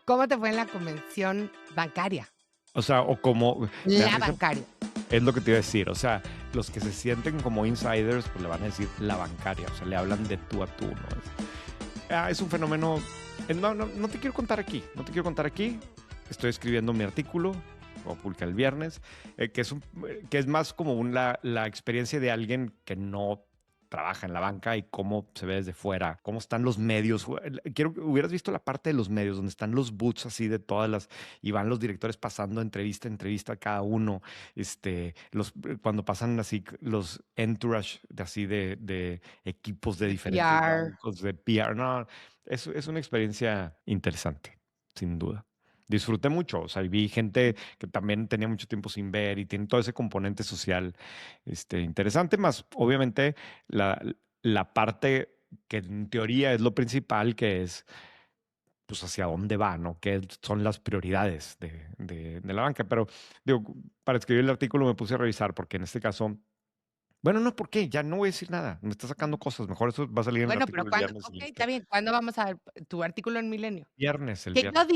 ¿Cómo te fue en la convención bancaria? O sea, o como me da La risa, bancaria. es lo que te iba a decir. O sea, los que se sienten como insiders, pues le van a decir la bancaria. O sea, le hablan de tú a tú, ¿no? Es un fenómeno. No te quiero contar aquí. No te quiero contar aquí. Estoy escribiendo mi artículo. Lo publica el viernes. Que es más como la experiencia de alguien que no trabaja en la banca y cómo se ve desde fuera, cómo están los medios. Hubieras visto la parte de los medios, donde están los booths así de todas las, y van los directores pasando entrevista a entrevista a cada uno, cuando pasan así los entourage de así de equipos de diferentes PR. bancos, de PR. No, es una experiencia interesante, sin duda. Disfruté mucho, o sea, y vi gente que también tenía mucho tiempo sin ver y tiene todo ese componente social, interesante, más obviamente la, la parte que en teoría es lo principal, que es pues hacia dónde va, ¿no? ¿Qué son las prioridades de la banca? Pero digo, para escribir el artículo me puse a revisar porque en este caso, bueno, no, ¿por qué? Ya no voy a decir nada, me está sacando cosas, mejor eso va a salir en el Bueno, pero artículo el ¿cuándo? viernes y Okey, está listo. bien, ¿cuándo vamos a ver tu artículo en Milenio? El Que viernes.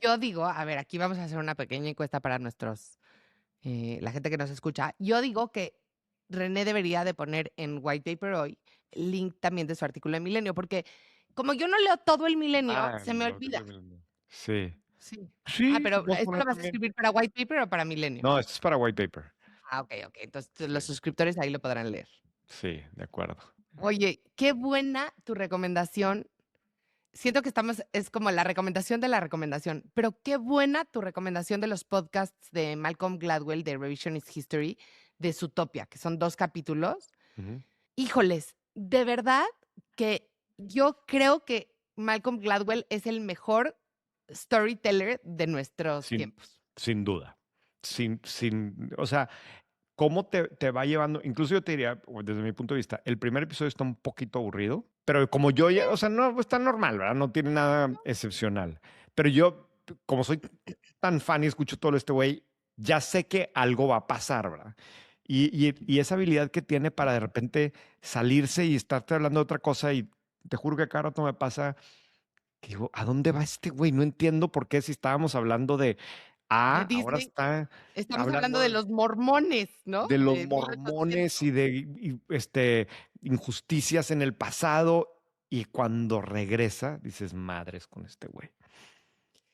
yo digo, a ver, aquí vamos a hacer una pequeña encuesta para la gente que nos escucha. Yo digo que René debería de poner en White Paper hoy el link también de su artículo en Milenio, porque como yo no leo todo el Milenio, Ah, se me el olvida. artículo del viernes. Sí. Sí. Ah, Sí, lo pero, puedo ¿esto poner lo vas a también. escribir para White Paper o para Milenio? No, esto es para white paper. Ah, okey, okey. Entonces, los Sí, suscriptores ahí lo podrán leer. sí, de acuerdo. Oye, qué buena tu recomendación. Siento que estamos es como la recomendación de la recomendación, pero qué buena tu recomendación de los podcasts de Malcolm Gladwell de Revisionist History de Zootopia, que son 2 capítulos. Ujú. Híjoles, de verdad que yo creo que Malcolm Gladwell es el mejor storyteller de nuestros Sin, tiempos. sin duda. O sea, cómo te va llevando, incluso yo te diría, o desde mi punto de vista, el primer episodio está un poquito aburrido, pero como yo ya, o sea, no está normal, ¿verdad? No tiene nada excepcional. Pero yo, como soy tan fan y escucho todo este güey, ya sé que algo va a pasar, ¿verdad? Y esa habilidad que tiene para de repente salirse y estarte hablando de otra cosa, y te juro que cada rato me pasa que digo, ¿a dónde va este güey? No entiendo por qué si estábamos hablando de De ahora Disney, está estamos hablando de hablando los mormones, ¿no? de los De 1800. mormones y injusticias en el pasado, y cuando regresa dices, madres con este güey.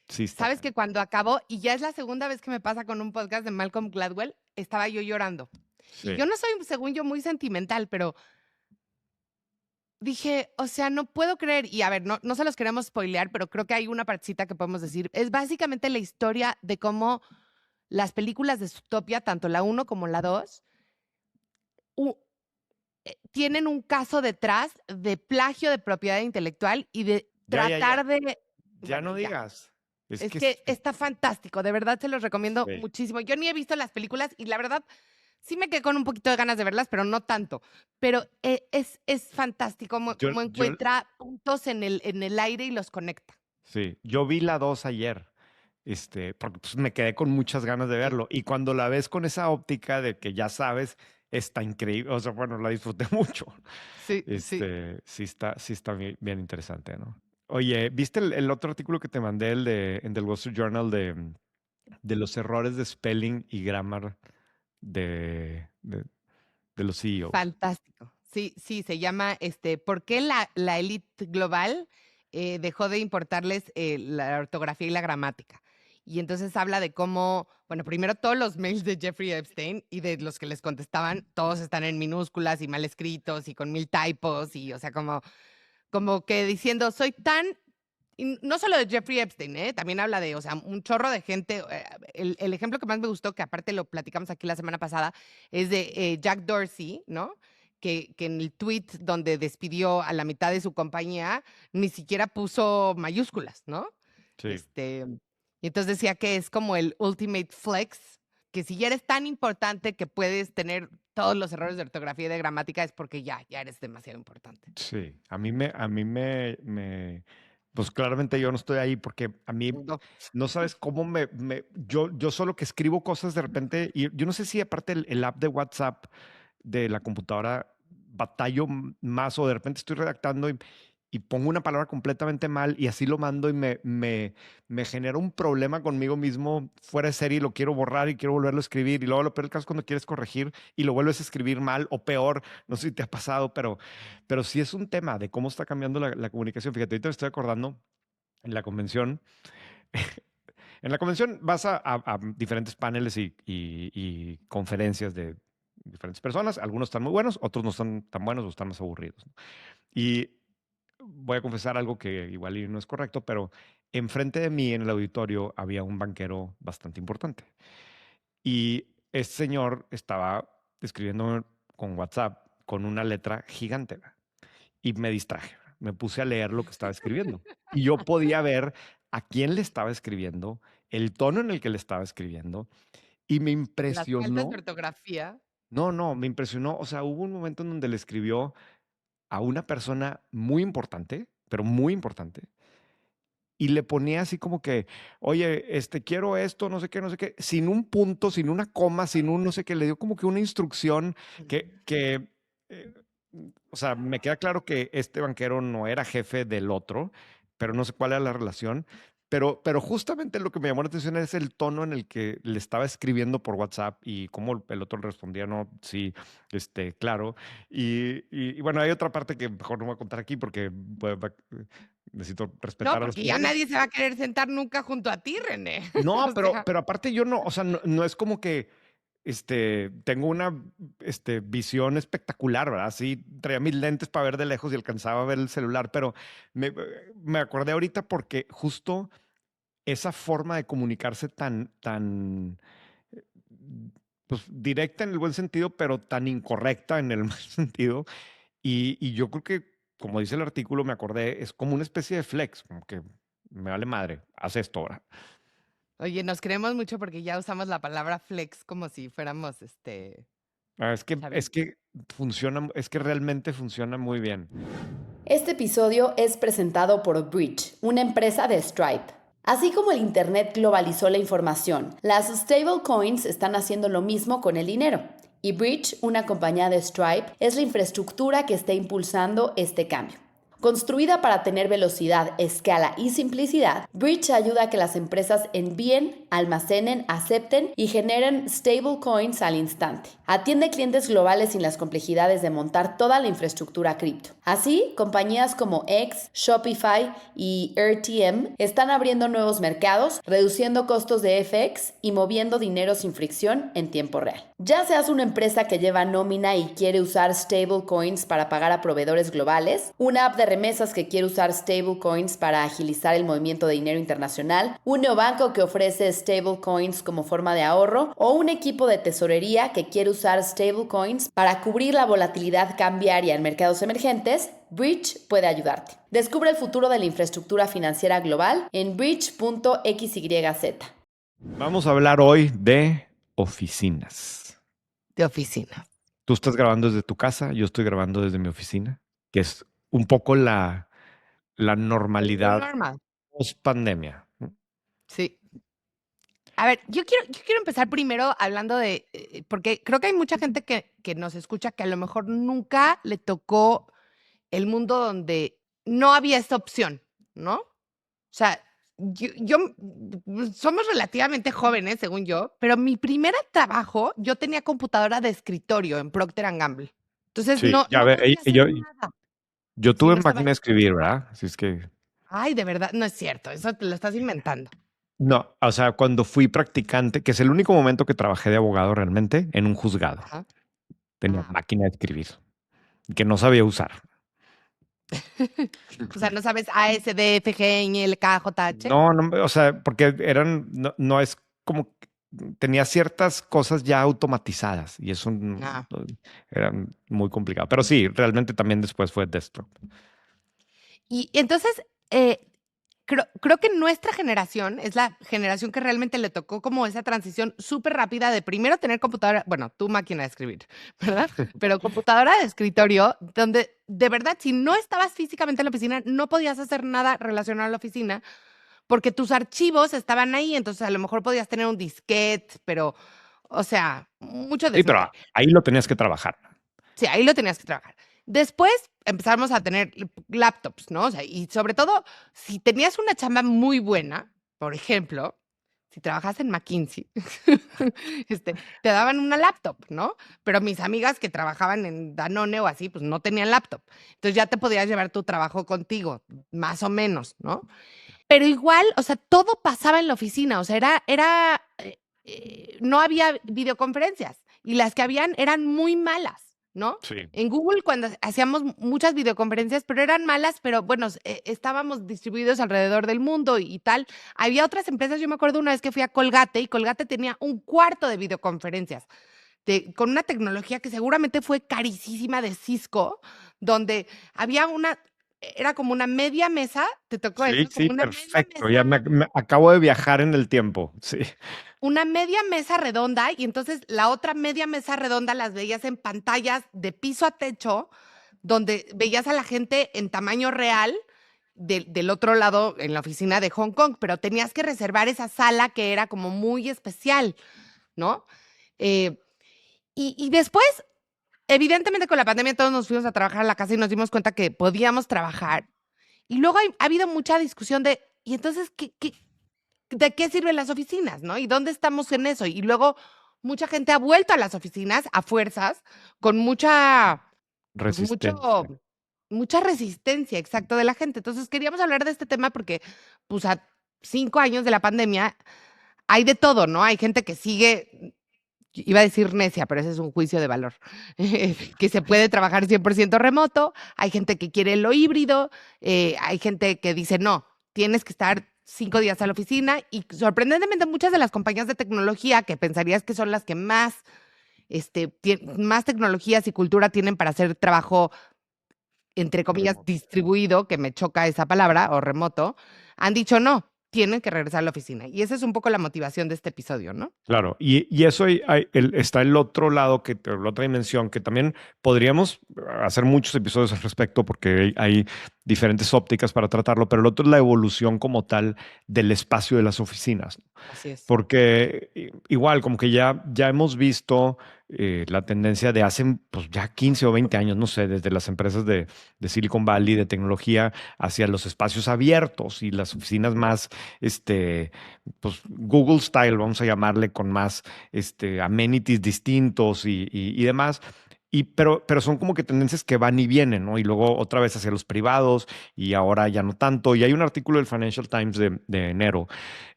Sí está Sabes cañón. que cuando acabó, y ya es la segunda vez que me pasa con un podcast de Malcolm Gladwell, estaba yo llorando. Y Sí, yo no soy, según yo, muy sentimental, pero dije, o sea, no puedo creer, y a ver, no se los queremos spoilear, pero creo que hay una partecita que podemos decir. Es básicamente la historia de cómo las películas de Zootopia, tanto la uno como la 2, u tienen un caso detrás de plagio de propiedad intelectual y de ya. tratar de Ya bueno, no ya. digas. Es Es que que está fantástico, de verdad se los recomiendo sí. muchísimo. Yo ni he visto las películas y la verdad sí me quedé con un poquito de ganas de verlas, pero no tanto. Pero, es fantástico Yo, cómo yo, encuentra puntos en el aire y los conecta. sí, yo vi la 2 ayer, porque pues, me quedé con muchas ganas de Sí, verlo. Y cuando la ves con esa óptica de que ya sabes, está increíble. O sea, bueno, la disfruté mucho. sí, sí. Sí está bien, bien interesante, ¿no? Oye, ¿viste el otro artículo que te mandé, en del Wall Street Journal, de los errores de spelling y grammar de, de, de los CEOs? Fantástico. Sí, sí, se llama, ¿por qué la élite global, dejó de importarles, la ortografía y la gramática? Y entonces habla de cómo, bueno, primero todos los mails de Jeffrey Epstein y de los que les contestaban, todos están en minúsculas y mal escritos y con 1000 typos y, o sea, como que diciendo, soy tan y no solo de Jeffrey Epstein, también habla de, o sea, un chorro de gente. El ejemplo que más me gustó, que aparte lo platicamos aquí la semana pasada, es de Jack Dorsey, ¿no? Que en el tweet donde despidió a la mitad de su compañía, ni siquiera puso mayúsculas, ¿no? Sí. Este, y entonces decía que es como el ultimate flex, que si ya eres tan importante que puedes tener todos los errores de ortografía y de gramática, es porque ya eres demasiado importante. Sí, pues claramente yo no estoy ahí porque a mí No. no sabes cómo yo solo que escribo cosas de repente, y yo no sé si aparte el app de WhatsApp de la computadora batallo más, o de repente estoy redactando y pongo una palabra completamente mal y así lo mando y me genera un problema conmigo mismo fuera de serie y lo quiero borrar y quiero volverlo a escribir. Y luego lo peor del caso es cuando quieres corregir y lo vuelves a escribir mal o peor. No sé si te ha pasado, pero sí es un tema de cómo está cambiando la comunicación. Fíjate, ahorita me estoy acordando en la convención. En la convención vas a diferentes paneles y conferencias de diferentes personas. Algunos están muy buenos, otros no están tan buenos o están más aburridos, ¿no? Y voy a confesar algo que igual y no es correcto, pero enfrente de mí en el auditorio había un banquero bastante importante. Y este señor estaba escribiendo con WhatsApp con una letra gigante, ¿verdad? Y me distraje. Me puse a leer lo que estaba escribiendo. Y yo podía ver a quién le estaba escribiendo, el tono en el que le estaba escribiendo, y me Las faltas de impresionó. ortografía. No, no, me impresionó. O sea, hubo un momento en donde le escribió a una persona muy importante, pero muy importante, y le ponía así como que, oye, quiero esto, no sé qué, sin un punto, sin una coma, sin un no sé qué, le dio como que una instrucción que eh, o sea, me queda claro que este banquero no era jefe del otro, pero no sé cuál era la relación. Pero justamente lo que me llamó la atención es el tono en el que le estaba escribiendo por WhatsApp y cómo el otro le respondía, no, sí, claro. Y bueno, hay otra parte que mejor no voy a contar aquí porque necesito No, respetar a los porque ya clientes. nadie se va a querer sentar nunca junto a ti, René. No, O sea, pero aparte yo no, o sea, no es como que tengo una visión espectacular, ¿verdad? Sí, traía mis lentes para ver de lejos y alcanzaba a ver el celular, pero me acordé ahorita porque justo esa forma de comunicarse tan, eh, pues directa en el buen sentido, pero tan incorrecta en el mal sentido. Y yo creo que, como dice el artículo, me acordé, es como una especie de flex, como que me vale madre, haz esto ahora. oye, nos queremos mucho porque ya usamos la palabra flex como si fuéramos, Es chavitos. que funciona, es que realmente funciona muy bien. Este episodio es presentado por Bridge, una empresa de Stripe. Así como el Internet globalizó la información, las stablecoins están haciendo lo mismo con el dinero. Y Bridge, una compañía de Stripe, es la infraestructura que está impulsando este cambio. Construida para tener velocidad, escala y simplicidad, Bridge ayuda a que las empresas envíen, almacenen, acepten y generen stablecoins al instante. Atiende clientes globales sin las complejidades de montar toda la infraestructura cripto. Así, compañías como X, Shopify y RTM están abriendo nuevos mercados, reduciendo costos de FX y moviendo dinero sin fricción en tiempo real. Ya seas una empresa que lleva nómina y quiere usar stablecoins para pagar a proveedores globales, una app de remesas que quiere usar stablecoins para agilizar el movimiento de dinero internacional, un neobanco que ofrece stablecoins como forma de ahorro o un equipo de tesorería que quiere usar stablecoins para cubrir la volatilidad cambiaria en mercados emergentes, Bridge puede ayudarte. Descubre el futuro de la infraestructura financiera global en bridge.xyz. Vamos a hablar hoy de oficinas. De oficina. Tú estás grabando desde tu casa, yo estoy grabando desde mi oficina, que es un poco la normalidad Normal. post pandemia. Sí. A ver, yo quiero empezar primero hablando de, porque creo que hay mucha gente que nos escucha que a lo mejor nunca le tocó el mundo donde no había esta opción, ¿no? O sea, somos relativamente jóvenes, según yo, pero mi primer trabajo, yo tenía computadora de escritorio en Procter and Gamble. Entonces, Sí, no, ya no ve, podía hacer nada yo si tuve no estaba máquina ahí. de escribir, ¿verdad? Así es que, Ay, de verdad, no es cierto, eso te lo estás inventando. no, o sea, cuando fui practicante, que es el único momento que trabajé de abogado realmente, en un juzgado, Ajá. tenía Ah, máquina de escribir, que no sabía usar. o sea, no sabes A, S, D, F, G, Ñ, L, K, J, H. No, no, o sea, porque no es como, tenía ciertas cosas ya automatizadas y eso Ah. era muy complicado. Pero sí, realmente también después fue desktop. Y entonces, eh, creo que nuestra generación es la generación que realmente le tocó como esa transición súper rápida de primero tener computadora, bueno, tu máquina de escribir, ¿verdad? Pero computadora de escritorio, donde de verdad, si no estabas físicamente en la oficina, no podías hacer nada relacionado a la oficina, porque tus archivos estaban ahí, entonces a lo mejor podías tener un disquete, pero, o sea, mucho Sí, pero desmadre. ahí lo tenías que trabajar. Sí, ahí lo tenías que trabajar. Después empezamos a tener laptops, ¿no? O sea, y sobre todo, si tenías una chamba muy buena, por ejemplo, si trabajas en McKinsey, te daban una laptop, ¿no? Pero mis amigas que trabajaban en Danone o así, pues no tenían laptop. Entonces ya te podías llevar tu trabajo contigo, más o menos, ¿no? Pero igual, o sea, todo pasaba en la oficina, o sea, no había videoconferencias y las que habían eran muy malas, ¿no? Sí. En Google cuando hacíamos muchas videoconferencias, pero eran malas, pero bueno, estábamos distribuidos alrededor del mundo y tal. Había otras empresas, yo me acuerdo una vez que fui a Colgate y Colgate tenía un cuarto de videoconferencias con una tecnología que seguramente fue carísima de Cisco, donde había era como una media mesa, ¿te tocó Sí, eso? Como sí, una media perfecto. Ya mesa, acabo de viajar en el tiempo. Sí. una media mesa redonda y entonces la otra media mesa redonda las veías en pantallas de piso a techo, donde veías a la gente en tamaño real del otro lado en la oficina de Hong Kong, pero tenías que reservar esa sala que era como muy especial, ¿no? Eh, y después, evidentemente con la pandemia todos nos fuimos a trabajar a la casa y nos dimos cuenta que podíamos trabajar. Y luego ha habido mucha discusión ¿y entonces de qué sirven las oficinas, no? ¿Y dónde estamos en eso? Y luego mucha gente ha vuelto a las oficinas a fuerzas con pues Resistencia. mucha resistencia, exacto, de la gente. Entonces queríamos hablar de este tema porque, pues a 5 años de la pandemia hay de todo, ¿no? Hay gente que sigue, iba a decir necia, pero ese es un juicio de valor, que se puede trabajar 100% remoto, hay gente que quiere lo híbrido, hay gente que dice, no, tienes que estar 5 días a la oficina y sorprendentemente muchas de las compañías de tecnología que pensarías que son las que más tecnologías y cultura tienen para hacer trabajo, entre comillas, Remoto. distribuido, que me choca esa palabra, o remoto, han dicho no, tienen que regresar a la oficina. Y esa es un poco la motivación de este episodio, ¿no? Claro, y eso está el otro lado, la otra dimensión, que también podríamos hacer muchos episodios al respecto porque hay diferentes ópticas para tratarlo, pero el otro es la evolución como tal del espacio de las oficinas. Así es. Porque igual, como que ya hemos visto la tendencia de hace pues, ya 15 o 20 años, no sé, desde las empresas de Silicon Valley, de tecnología, hacia los espacios abiertos y las oficinas más, pues Google style, vamos a llamarle, con más amenities distintos y demás. Pero son como que tendencias que van y vienen, ¿no? Y luego otra vez hacia los privados y ahora ya no tanto. Y hay un artículo del Financial Times de enero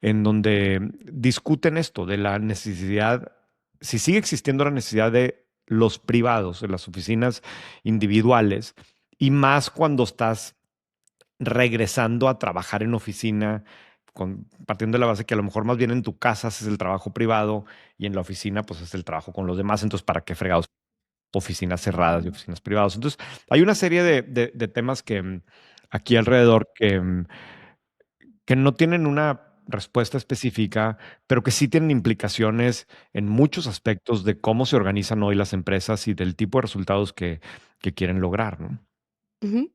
en donde discuten esto de la necesidad, si sigue existiendo la necesidad de los privados, de las oficinas individuales, y más cuando estás regresando a trabajar en oficina, partiendo de la base que a lo mejor más bien en tu casa haces el trabajo privado y en la oficina pues haces el trabajo con los demás, entonces ¿para qué fregados oficinas cerradas y oficinas privadas? Entonces hay una serie de temas que aquí alrededor que no tienen una respuesta específica, pero que sí tienen implicaciones en muchos aspectos de cómo se organizan hoy las empresas y del tipo de resultados que quieren lograr, ¿no? Ujú.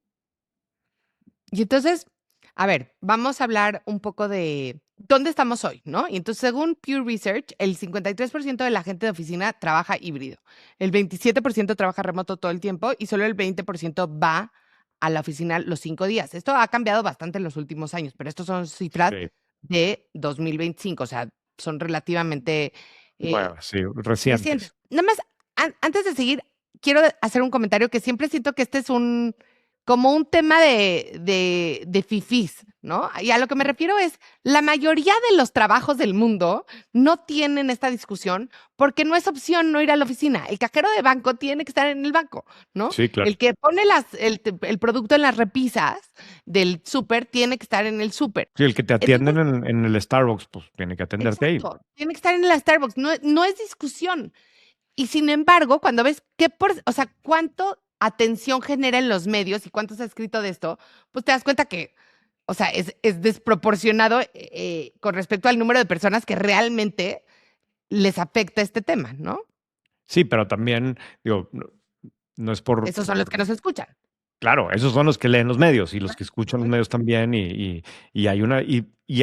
Y entonces, a ver, vamos a hablar un poco de dónde estamos hoy, ¿no? Y entonces, según Pew Research, el 53% de la gente de oficina trabaja híbrido, el 27% trabaja remoto todo el tiempo y solo el 20% va a la oficina los 5 días. Esto ha cambiado bastante en los últimos años, pero estos son cifras Sí. de 2025, o sea, son relativamente Bueno, eh, sí, recientes. recientes. Nada más, antes de seguir, quiero hacer un comentario que siempre siento que este es como un tema de fifís, ¿no? Y a lo que me refiero es, la mayoría de los trabajos del mundo no tienen esta discusión porque no es opción no ir a la oficina. El cajero de banco tiene que estar en el banco, ¿no? Sí, claro. El que pone el producto en las repisas del súper tiene que estar en el súper. Sí, el que te atienden Entonces, en el Starbucks, pues tiene que atenderte ahí. exacto, tiene que estar en la Starbucks, no es discusión. Y sin embargo, cuando ves o sea, cuánto atención genera en los medios y cuánto se ha escrito de esto, pues te das cuenta que, o sea, es desproporcionado con respecto al número de personas que realmente les afecta este tema, ¿no? Sí, pero también, digo, no es Esos son los que nos escuchan. claro, esos son los que leen los medios y los que escuchan los Ujú. medios también y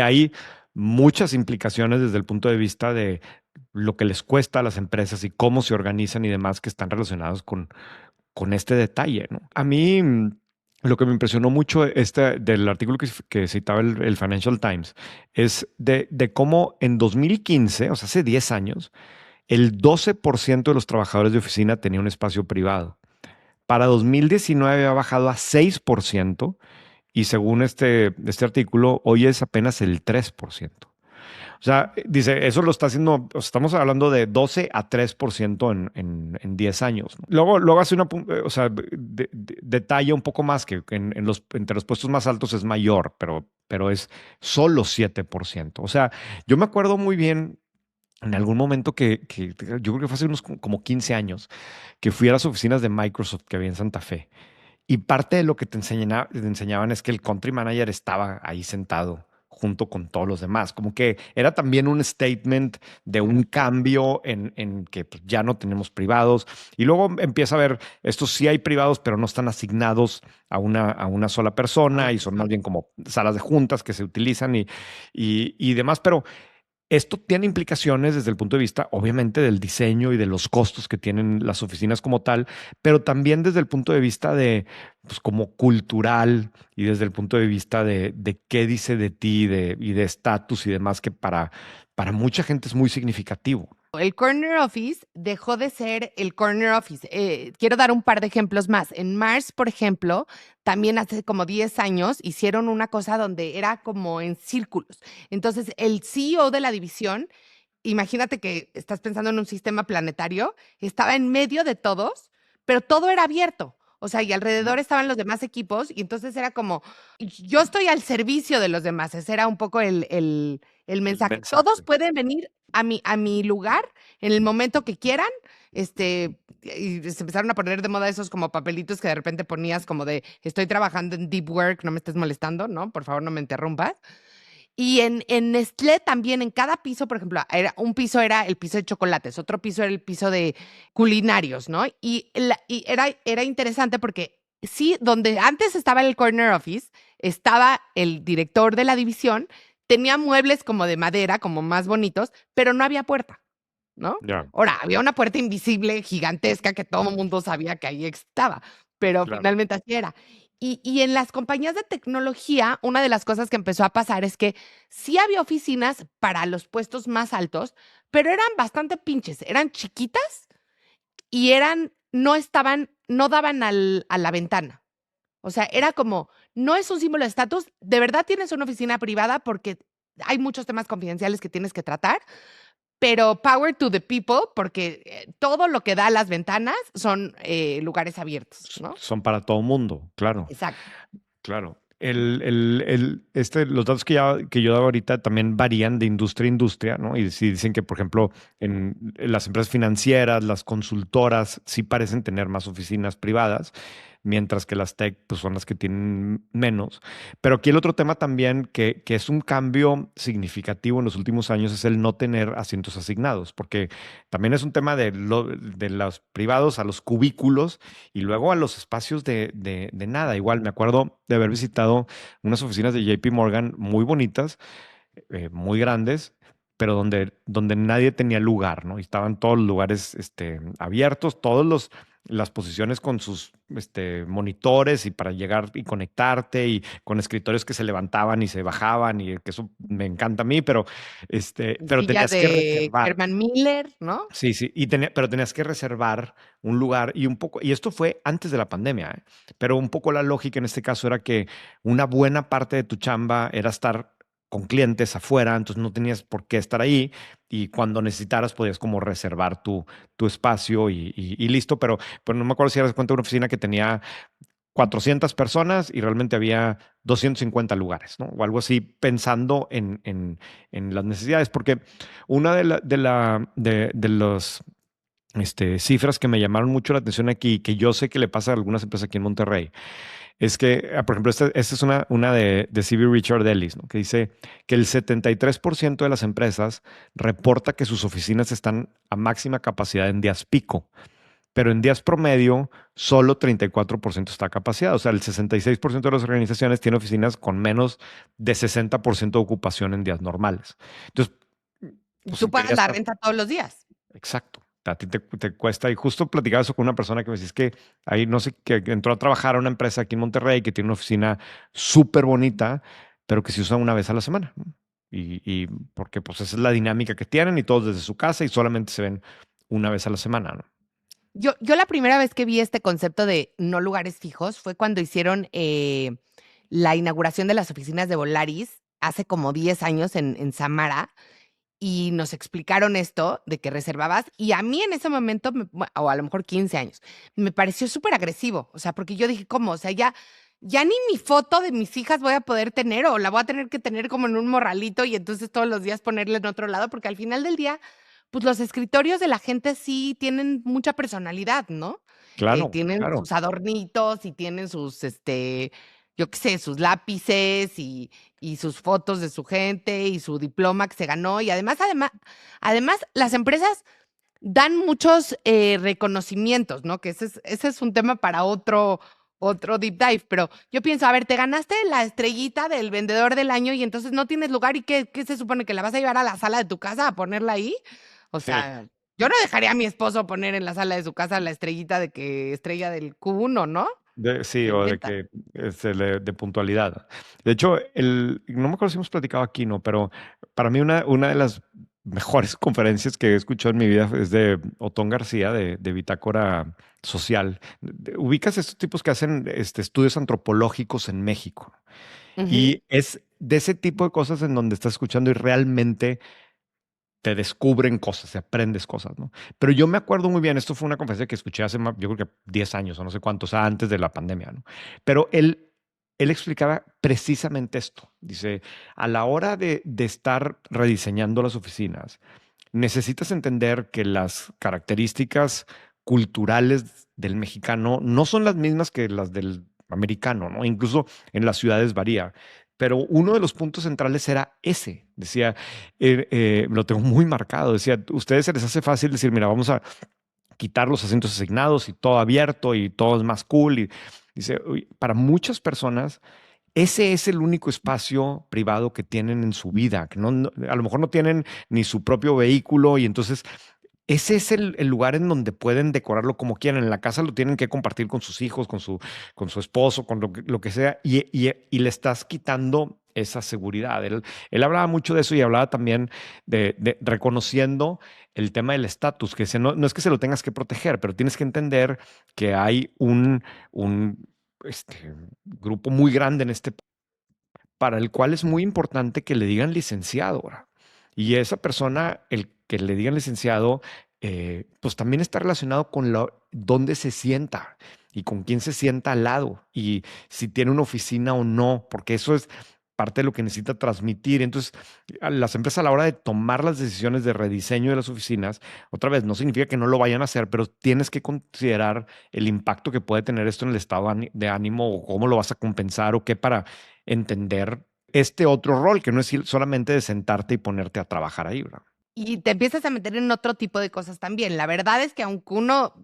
hay muchas implicaciones desde el punto de vista de lo que les cuesta a las empresas y cómo se organizan y demás que están relacionados con este detalle, ¿no? A mí lo que me impresionó mucho del artículo que citaba el Financial Times es de cómo en 2015, o sea, hace 10 años, el 12% de los trabajadores de oficina tenía un espacio privado. Para 2019 ha bajado a 6% y según este artículo, hoy es apenas el 3%. O sea, dice, eso lo está haciendo, o sea, estamos hablando de 12 a 3% en 10 años, ¿no? Luego hace o sea, detalla un poco más que entre los puestos más altos es mayor, pero es solo 7%. O sea, yo me acuerdo muy bien en algún momento yo creo que fue hace unos como 15 años, que fui a las oficinas de Microsoft que había en Santa Fe. Y parte de lo que te enseñaban es que el country manager estaba ahí sentado junto con todos los demás. Como que era también un statement de un cambio en que pues, ya no tenemos privados. Y luego empieza a ver, estos sí hay privados, pero no están asignados a una sola persona y son más bien como salas de juntas que se utilizan y demás. Pero esto tiene implicaciones desde el punto de vista, obviamente, del diseño y de los costos que tienen las oficinas como tal, pero también desde el punto de vista pues, como cultural y desde el punto de vista de qué dice de ti y de estatus y demás, que para mucha gente es muy significativo. El corner office dejó de ser el corner office. Quiero dar un par de ejemplos más. En Mars, por ejemplo, también hace como 10 años hicieron una cosa donde era como en círculos. Entonces, el CEO de la división, imagínate que estás pensando en un sistema planetario, estaba en medio de todos, pero todo era abierto. O sea, y alrededor estaban los demás equipos, y entonces era como, yo estoy al servicio de los demás. Ese era un poco el mensaje. Todos pueden venir a mi lugar en el momento que quieran. Y se empezaron a poner de moda esos como papelitos que de repente ponías como de, estoy trabajando en deep work, no me estés molestando, ¿no? Por favor, no me interrumpas. Y en Nestlé también, en cada piso, por ejemplo, un piso era el piso de chocolates, otro piso era el piso de culinarios, ¿no? Y era interesante porque sí, donde antes estaba el corner office, estaba el director de la división, tenía muebles como de madera, como más bonitos, pero no había puerta, ¿no? Ya, Ahora, había una puerta invisible, gigantesca, que todo el mundo sabía que ahí estaba, pero claro. finalmente así era. Y en las compañías de tecnología, una de las cosas que empezó a pasar es que sí había oficinas para los puestos más altos, pero eran bastante pinches, eran chiquitas y no daban a la ventana. O sea, era como, no es un símbolo de estatus, de verdad tienes una oficina privada porque hay muchos temas confidenciales que tienes que tratar, pero power to the people, porque todo lo que da a las ventanas son lugares abiertos, ¿no? Son para todo mundo, claro. Exacto. Claro. Los datos que yo daba ahorita también varían de industria a industria, ¿no? Y sí dicen que, por ejemplo, en las empresas financieras, las consultoras sí parecen tener más oficinas privadas, mientras que las tech pues, son las que tienen menos. Pero aquí el otro tema también que es un cambio significativo en los últimos años es el no tener asientos asignados, porque también es un tema de los privados a los cubículos y luego a los espacios de nada. Igual me acuerdo de haber visitado unas oficinas de JP Morgan muy bonitas, muy grandes, pero donde nadie tenía lugar, ¿no? Y estaban todos los lugares abiertos, las posiciones con sus monitores y para llegar y conectarte y con escritorios que se levantaban y se bajaban y que eso me encanta a mí, pero Silla tenías que de reservar. Herman Miller, ¿no? Sí, sí, pero tenías que reservar un lugar y un poco, y esto fue antes de la pandemia, ¿eh? Pero un poco la lógica en este caso era que una buena parte de tu chamba era estar con clientes afuera, entonces no tenías por qué estar ahí y cuando necesitaras podías como reservar tu espacio y listo, pero no me acuerdo si eras cuenta de una oficina que tenía 400 personas y realmente había 250 lugares, ¿no? O algo así, pensando en las necesidades, porque una de las cifras que me llamaron mucho la atención aquí, que yo sé que le pasa a algunas empresas aquí en Monterrey, es que, por ejemplo, esta es una de C.B. Richard Ellis, ¿no? Que dice que el 73% de las empresas reporta que sus oficinas están a máxima capacidad en días pico, pero en días promedio solo 34% está capacidad. O sea, el 66% de las organizaciones tiene oficinas con menos de 60% de ocupación en días normales. Entonces, Y pues tú en teoría pagas la está renta todos los días. exacto. A ti te cuesta. Y justo platicaba eso con una persona que me decía, es que ahí no sé, que entró a trabajar a una empresa aquí en Monterrey que tiene una oficina súper bonita, pero que se usa una vez a la semana, ¿no? Y porque pues esa es la dinámica que tienen y todos desde su casa y solamente se ven una vez a la semana, ¿no? Yo la primera vez que vi este concepto de no lugares fijos fue cuando hicieron la inauguración de las oficinas de Volaris hace como 10 años en Samara y nos explicaron esto de que reservabas y a mí en ese momento, o a lo mejor 15 años, me pareció súper agresivo, o sea, porque yo dije, ¿cómo? O sea, ya ni mi foto de mis hijas voy a poder tener o la voy a tener que tener como en un morralito y entonces todos los días ponerla en otro lado, porque al final del día pues los escritorios de la gente sí tienen mucha personalidad, ¿no? Claro, Tienen claro. sus adornitos y tienen sus, yo qué sé, sus lápices y sus fotos de su gente y su diploma que se ganó. Y además las empresas dan muchos reconocimientos, ¿no? Que ese es un tema para otro deep dive. Pero yo pienso, a ver, te ganaste la estrellita del vendedor del año y entonces no tienes lugar. ¿Y qué se supone? ¿Que la vas a llevar a la sala de tu casa a ponerla ahí? O Sí. sea, yo no dejaría a mi esposo poner en la sala de su casa la estrellita de que estrella del Q1, ¿no? Sí, Se o de inventa. que de puntualidad. De hecho, no me acuerdo si hemos platicado aquí, ¿no? Pero para mí una de las mejores conferencias que he escuchado en mi vida es de Otón García, de Bitácora Social. Ubicas estos tipos que hacen estudios antropológicos en México. Ujú. Y es de ese tipo de cosas en donde estás escuchando y realmente te descubren cosas, te aprendes cosas, ¿no? Pero yo me acuerdo muy bien, esto fue una conferencia que escuché hace, yo creo que 10 años o no sé cuántos, antes de la pandemia, ¿no? Pero él explicaba precisamente esto. Dice, a la hora de estar rediseñando las oficinas, necesitas entender que las características culturales del mexicano no son las mismas que las del americano, ¿no? Incluso en las ciudades varía. Pero uno de los puntos centrales era ese. Decía, lo tengo muy marcado. Decía, a ustedes se les hace fácil decir, mira, vamos a quitar los asientos asignados y todo abierto y todo es más cool. Y dice, "Uy, para muchas personas ese es el único espacio privado que tienen en su vida, que a lo mejor no tienen ni su propio vehículo y entonces ese es el lugar en donde pueden decorarlo como quieran. En la casa lo tienen que compartir con sus hijos, con su esposo, con lo que sea, y le estás quitando esa seguridad. Él hablaba mucho de eso y hablaba también de reconociendo el tema del estatus, que no es que se lo tengas que proteger, pero tienes que entender que hay un grupo muy grande en este para el cual es muy importante que le digan licenciado ahora. Y esa persona, el que le digan licenciado, pues también está relacionado con dónde se sienta y con quién se sienta al lado y si tiene una oficina o no, porque eso es parte de lo que necesita transmitir. Entonces, a las empresas a la hora de tomar las decisiones de rediseño de las oficinas, otra vez, no significa que no lo vayan a hacer, pero tienes que considerar el impacto que puede tener esto en el estado de ánimo o cómo lo vas a compensar o qué para entender este otro rol, que no es solamente de sentarte y ponerte a trabajar ahí, ¿verdad? Y te empiezas a meter en otro tipo de cosas también. La verdad es que aunque uno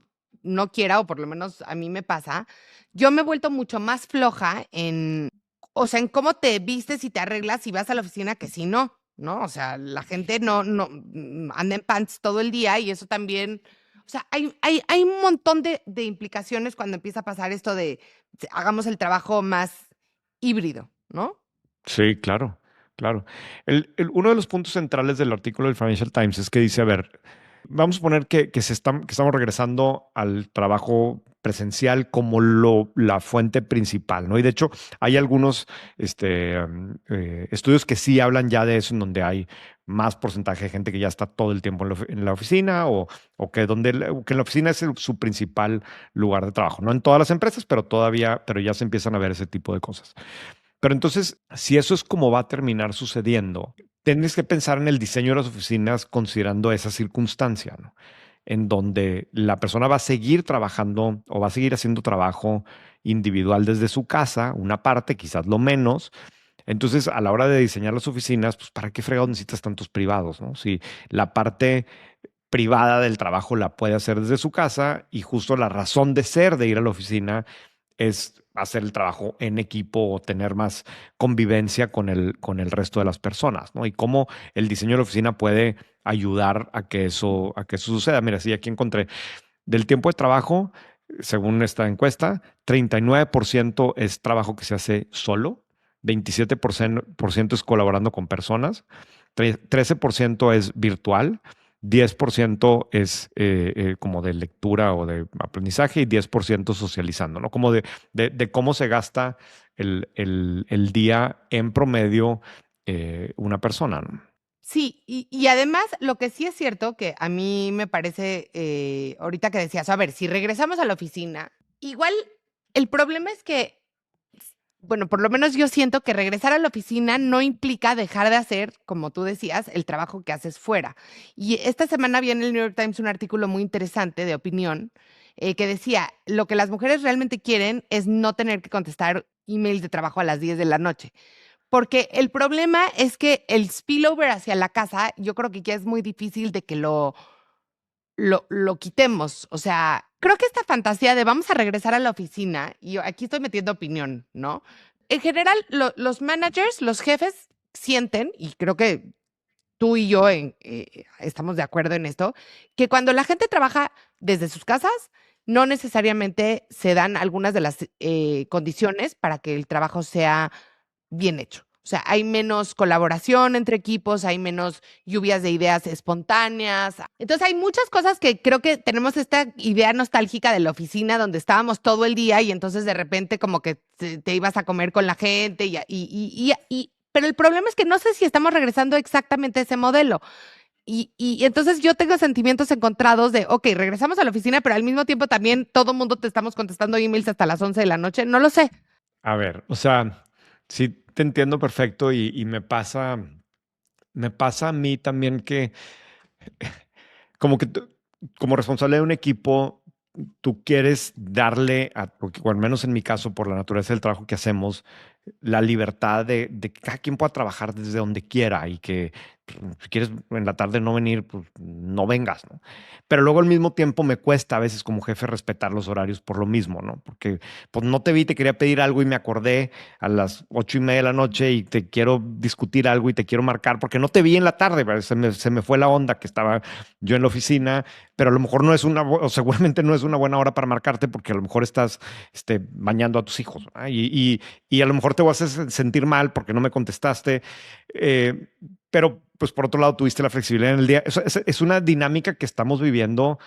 no quiera, o por lo menos a mí me pasa, yo me he vuelto mucho más floja o sea, en cómo te vistes y te arreglas si vas a la oficina que si no, ¿no? O sea, la gente no anda en pants todo el día y eso también, o sea, hay un montón de implicaciones cuando empieza a pasar esto de hagamos el trabajo más híbrido, ¿no? Sí, claro, claro. Uno de los puntos centrales del artículo del Financial Times es que dice, a ver, vamos a poner que estamos regresando al trabajo presencial como la fuente principal, ¿no? Y de hecho, hay algunos estudios que sí hablan ya de eso, en donde hay más porcentaje de gente que ya está todo el tiempo en la oficina o que, que en la oficina es su principal lugar de trabajo. No en todas las empresas, pero ya se empiezan a ver ese tipo de cosas. Pero entonces, si eso es como va a terminar sucediendo, tienes que pensar en el diseño de las oficinas considerando esa circunstancia, ¿no? En donde la persona va a seguir trabajando o va a seguir haciendo trabajo individual desde su casa, una parte, quizás lo menos. Entonces, a la hora de diseñar las oficinas, pues ¿para qué fregados necesitas tantos privados, no? Si la parte privada del trabajo la puede hacer desde su casa y justo la razón de ser de ir a la oficina es hacer el trabajo en equipo o tener más convivencia con el resto de las personas, ¿no? Y cómo el diseño de la oficina puede ayudar a que eso suceda. Mira, sí, aquí encontré del tiempo de trabajo, según esta encuesta, 39% es trabajo que se hace solo, 27% es colaborando con personas, 13% es virtual, 10% es como de lectura o de aprendizaje y 10% socializando, ¿no? Como de cómo se gasta el día en promedio una persona, ¿no? Sí, y además lo que sí es cierto que a mí me parece, ahorita que decías, a ver, si regresamos a la oficina, igual el problema es que, bueno, por lo menos yo siento que regresar a la oficina no implica dejar de hacer, como tú decías, el trabajo que haces fuera. Y esta semana vi en el New York Times un artículo muy interesante de opinión que decía, lo que las mujeres realmente quieren es no tener que contestar emails de trabajo a las 10 de la noche. Porque el problema es que el spillover hacia la casa, yo creo que ya es muy difícil de que lo quitemos. O sea, creo que esta fantasía de vamos a regresar a la oficina, y yo aquí estoy metiendo opinión, ¿no? En general, los managers, los jefes, sienten, y creo que tú y yo estamos de acuerdo en esto, que cuando la gente trabaja desde sus casas, no necesariamente se dan algunas de las condiciones para que el trabajo sea bien hecho. O sea, hay menos colaboración entre equipos, hay menos lluvias de ideas espontáneas. Entonces hay muchas cosas que creo que tenemos esta idea nostálgica de la oficina donde estábamos todo el día y entonces de repente como que te ibas a comer con la gente pero el problema es que no sé si estamos regresando exactamente a ese modelo. Y entonces yo tengo sentimientos encontrados de, ok, regresamos a la oficina, pero al mismo tiempo también todo mundo te estamos contestando emails hasta las 11 de la noche. No lo sé. A ver, o sea, sí te entiendo perfecto y me pasa a mí también que como que como responsable de un equipo, tú quieres darle, porque o al menos en mi caso, por la naturaleza del trabajo que hacemos, la libertad de que cada quien pueda trabajar desde donde quiera y que si quieres en la tarde no venir, pues no vengas, ¿no? Pero luego al mismo tiempo me cuesta a veces como jefe respetar los horarios por lo mismo, ¿no? Porque pues no te vi, te quería pedir algo y me acordé a las 8:30 de la noche y te quiero discutir algo y te quiero marcar porque no te vi en la tarde, ¿verdad? Se me fue la onda que estaba yo en la oficina, pero a lo mejor no es o seguramente no es una buena hora para marcarte porque a lo mejor estás bañando a tus hijos, ¿verdad? Y a lo mejor te vas a sentir mal porque no me contestaste, pero pues por otro lado tuviste la flexibilidad en el día. Es una dinámica que estamos viviendo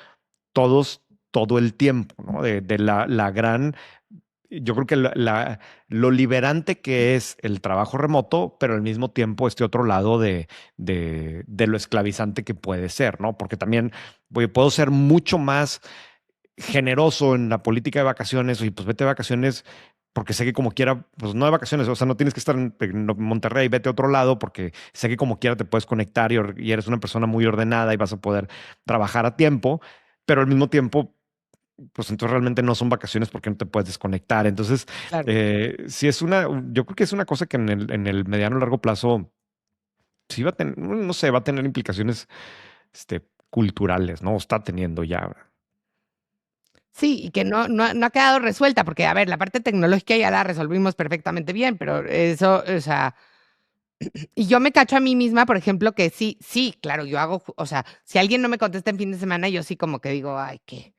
todos todo el tiempo, ¿no? De la gran, yo creo que lo liberante que es el trabajo remoto, pero al mismo tiempo este otro lado de lo esclavizante que puede ser, ¿no? Porque también puedo ser mucho más generoso en la política de vacaciones, y pues vete de vacaciones porque sé que como quiera, pues no de vacaciones, o sea, no tienes que estar en Monterrey, vete a otro lado porque sé que como quiera te puedes conectar y eres una persona muy ordenada y vas a poder trabajar a tiempo, pero al mismo tiempo, pues entonces realmente no son vacaciones porque no te puedes desconectar. Entonces, Claro. sí es yo creo que es una cosa que en el mediano o largo plazo sí va a tener, no sé, va a tener implicaciones culturales, ¿no? O está teniendo ya. Sí, y que no ha quedado resuelta, porque, a ver, la parte tecnológica ya la resolvimos perfectamente bien, pero eso, o sea, y yo me cacho a mí misma, por ejemplo, que sí, claro, yo hago, o sea, si alguien no me contesta en fin de semana, yo sí como que digo, ay, ¿qué?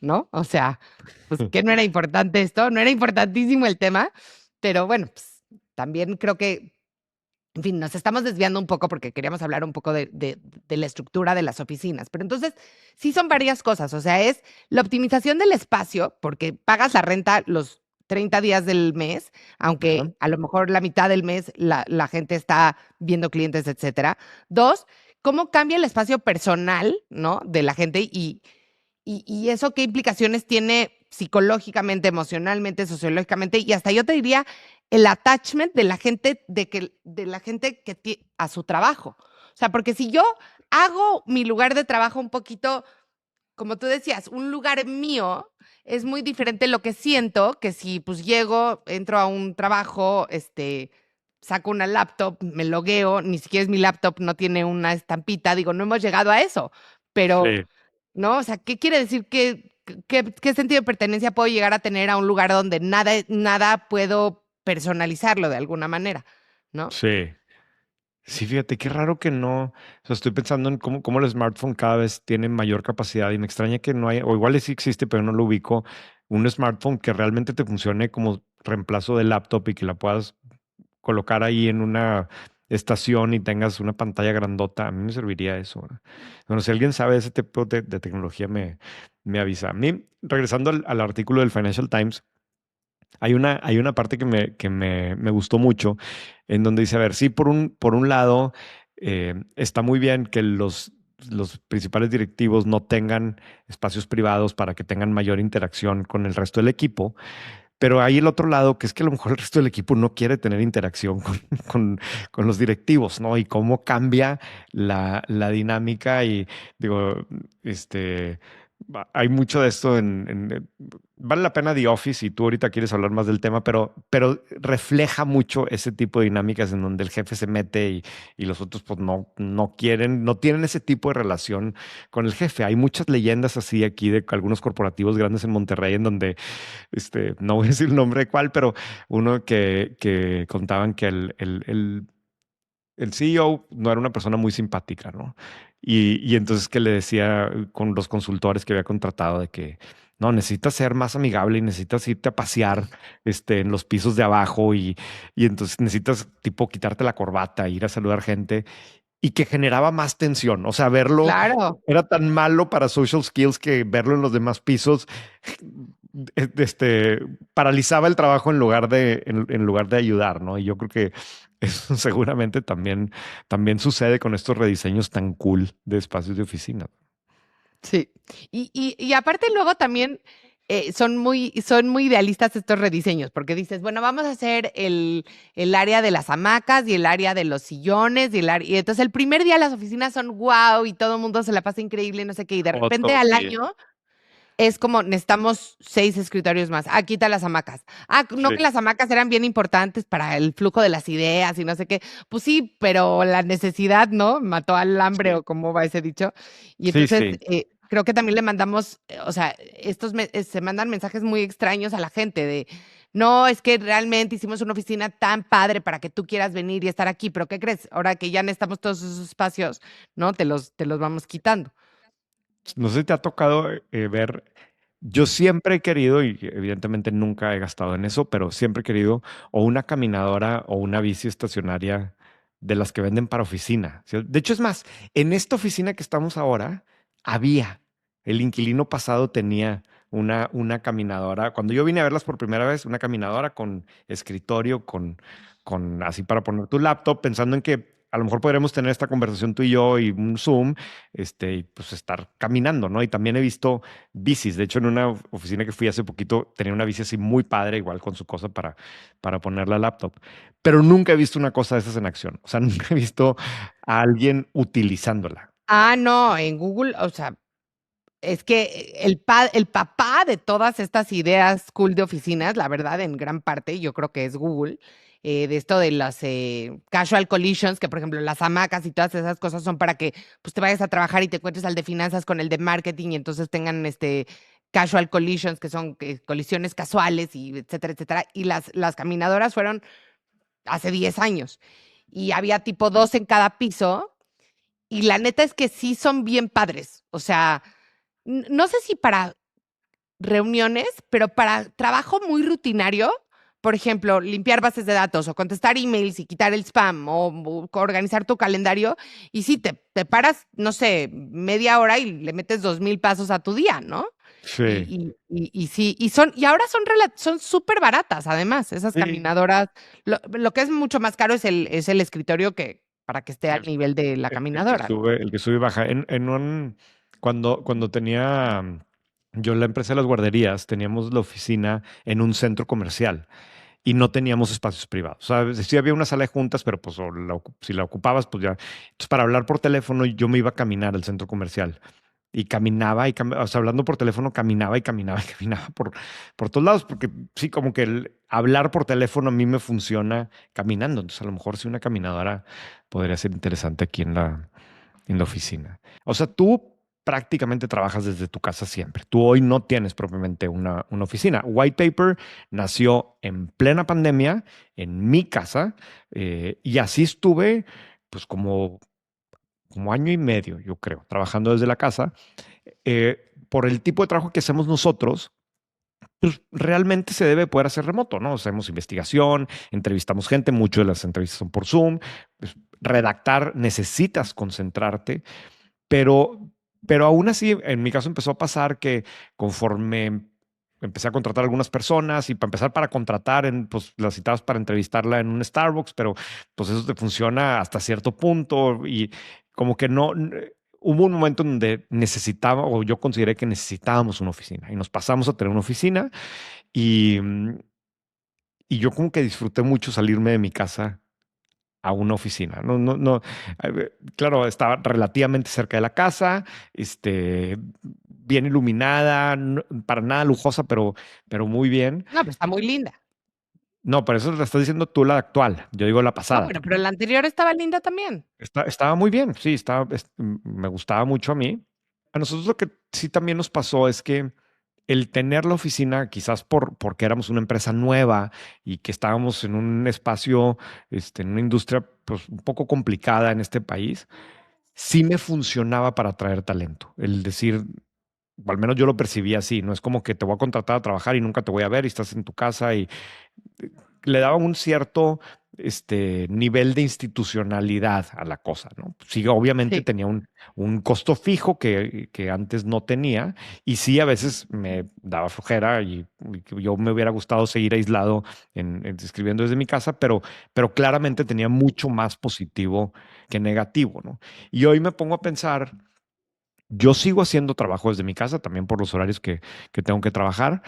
¿No? O sea, pues que no era importante esto, no era importantísimo el tema, pero bueno, pues también creo que en fin, nos estamos desviando un poco porque queríamos hablar un poco de la estructura de las oficinas. Pero entonces, sí son varias cosas. O sea, es la optimización del espacio, porque pagas la renta los 30 días del mes, Ajá. aunque a lo mejor la mitad del mes la gente está viendo clientes, etcétera. Dos, cómo cambia el espacio personal, ¿no? De la gente y eso qué implicaciones tiene psicológicamente, emocionalmente, sociológicamente y hasta yo te diría el attachment de la gente de la gente a su trabajo. O sea, porque si yo hago mi lugar de trabajo un poquito, como tú decías, un lugar mío, es muy diferente lo que siento que si pues llego, entro a un trabajo, saco una laptop, me logueo, ni siquiera es mi laptop, no tiene una estampita, digo, no hemos llegado a eso, pero Sí. ¿no? O sea, ¿qué quiere decir que qué sentido de pertenencia puedo llegar a tener a un lugar donde nada puedo personalizarlo de alguna manera, ¿no? Sí. Sí, fíjate, qué raro que no. O sea, estoy pensando en cómo el smartphone cada vez tiene mayor capacidad y me extraña que no haya, o igual sí existe, pero no lo ubico, un smartphone que realmente te funcione como reemplazo de laptop y que la puedas colocar ahí en una estación y tengas una pantalla grandota. A mí me serviría eso. ¿Verdad? Bueno, si alguien sabe de ese tipo de tecnología, me avisa. A mí, regresando al artículo del Financial Times, hay una parte que me gustó mucho, en donde dice, a ver, sí, por un lado, está muy bien que los principales directivos no tengan espacios privados para que tengan mayor interacción con el resto del equipo, pero hay el otro lado, que es que a lo mejor el resto del equipo no quiere tener interacción con, con los directivos, ¿no? Y cómo cambia la dinámica y digo, hay mucho de esto vale la pena The Office y tú ahorita quieres hablar más del tema, pero refleja mucho ese tipo de dinámicas en donde el jefe se mete y los otros pues no quieren, no tienen ese tipo de relación con el jefe. Hay muchas leyendas así aquí de algunos corporativos grandes en Monterrey en donde no voy a decir el nombre de cuál, pero uno que contaban que el CEO no era una persona muy simpática, ¿no? Y entonces que le decía con los consultores que había contratado de que no, necesitas ser más amigable y necesitas irte a pasear en los pisos de abajo y entonces necesitas tipo quitarte la corbata, ir a saludar gente y que generaba más tensión. O sea, verlo Claro. era tan malo para social skills que verlo en los demás pisos paralizaba el trabajo en lugar de ayudar, ¿no? Y yo creo que eso seguramente también sucede con estos rediseños tan cool de espacios de oficina. Sí. Y aparte luego también son muy idealistas estos rediseños, porque dices, bueno, vamos a hacer el área de las hamacas y el área de los sillones y entonces el primer día las oficinas son wow y todo el mundo se la pasa increíble y no sé qué, y de repente Fotos, al sí. año es como necesitamos 6 escritorios más. Ah, quita las hamacas. Ah, no Sí, que las hamacas eran bien importantes para el flujo de las ideas y no sé qué. Pues sí, pero la necesidad, ¿no? Mató al hambre sí, o cómo va ese dicho. Y sí, entonces sí. creo que también le mandamos, o sea, se mandan mensajes muy extraños a la gente de, no, es que realmente hicimos una oficina tan padre para que tú quieras venir y estar aquí, pero ¿qué crees? Ahora que ya necesitamos todos esos espacios, ¿no? Te los vamos quitando. No sé si te ha tocado ver. Yo siempre he querido, y evidentemente nunca he gastado en eso, pero siempre he querido o una caminadora o una bici estacionaria de las que venden para oficina. ¿Sí? De hecho, es más, en esta oficina que estamos ahora, había. El inquilino pasado tenía una caminadora. Cuando yo vine a verlas por primera vez, una caminadora con escritorio, con así para poner tu laptop, pensando en que a lo mejor podremos tener esta conversación tú y yo y un Zoom, y pues estar caminando, ¿no? Y también he visto bicis. De hecho, en una oficina que fui hace poquito, tenía una bici así muy padre, igual con su cosa para poner la laptop. Pero nunca he visto una cosa de esas en acción. O sea, nunca he visto a alguien utilizándola. Ah, no, en Google, o sea, es que el papá de todas estas ideas cool de oficinas, la verdad, en gran parte, yo creo que es Google, de esto de las casual collisions, que por ejemplo las hamacas y todas esas cosas son para que pues te vayas a trabajar y te encuentres al de finanzas con el de marketing y entonces tengan casual collisions, que son colisiones casuales y etcétera, etcétera. Y las caminadoras fueron hace 10 años y había tipo 2 en cada piso y la neta es que sí son bien padres. O sea, no sé si para reuniones, pero para trabajo muy rutinario, por ejemplo, limpiar bases de datos o contestar emails y quitar el spam o organizar tu calendario, y sí, te paras, no sé, media hora y le metes 2,000 pasos a tu día, ¿no? Sí. Y sí, y ahora son súper baratas, además, esas Sí. caminadoras. Lo que es mucho más caro es el escritorio que para que esté al El, nivel de la el que caminadora. sube, el que sube y baja. Cuando tenía yo la empresa de las guarderías, teníamos la oficina en un centro comercial y no teníamos espacios privados. O sea, sí había una sala de juntas, pero pues si la ocupabas, pues ya. Entonces, para hablar por teléfono, yo me iba a caminar al centro comercial y caminaba o sea, hablando por teléfono, caminaba y caminaba y caminaba por todos lados, porque sí, como que el hablar por teléfono a mí me funciona caminando. Entonces, a lo mejor sí una caminadora podría ser interesante aquí en la oficina. O sea, tú prácticamente trabajas desde tu casa siempre. Tú hoy no tienes propiamente una oficina. White Paper nació en plena pandemia en mi casa y así estuve pues como año y medio, yo creo, trabajando desde la casa. Por el tipo de trabajo que hacemos nosotros, pues realmente se debe poder hacer remoto, ¿no? Hacemos investigación, entrevistamos gente, muchas de las entrevistas son por Zoom. Pues, redactar, necesitas concentrarte, pero, pero aún así, en mi caso empezó a pasar que conforme empecé a contratar a algunas personas y para empezar para contratar, pues las citabas para entrevistarla en un Starbucks, pero pues eso te funciona hasta cierto punto y como que no, hubo un momento en donde necesitaba o yo consideré que necesitábamos una oficina y nos pasamos a tener una oficina y, y yo como que disfruté mucho salirme de mi casa a una oficina. No, no, no. Claro, estaba relativamente cerca de la casa, bien iluminada, para nada lujosa, pero muy bien. No, pero está muy linda. No, pero eso lo estás diciendo tú la actual. Yo digo la No, pasada. bueno, pero la anterior estaba linda también. Estaba muy bien, sí, me gustaba mucho a mí. A nosotros lo que sí también nos pasó es que el tener la oficina, quizás porque éramos una empresa nueva y que estábamos en un espacio, en una industria pues, un poco complicada en este país, sí me funcionaba para atraer talento. El decir, o al menos yo lo percibía así, no es como que te voy a contratar a trabajar y nunca te voy a ver y estás en tu casa y le daba un cierto nivel de institucionalidad a la cosa, ¿no? Sí, obviamente Sí. tenía un costo fijo que antes no tenía y sí, a veces me daba flojera y que yo me hubiera gustado seguir aislado escribiendo desde mi casa, pero claramente tenía mucho más positivo que negativo, ¿no? Y hoy me pongo a pensar, yo sigo haciendo trabajo desde mi casa, también por los horarios que tengo que trabajar,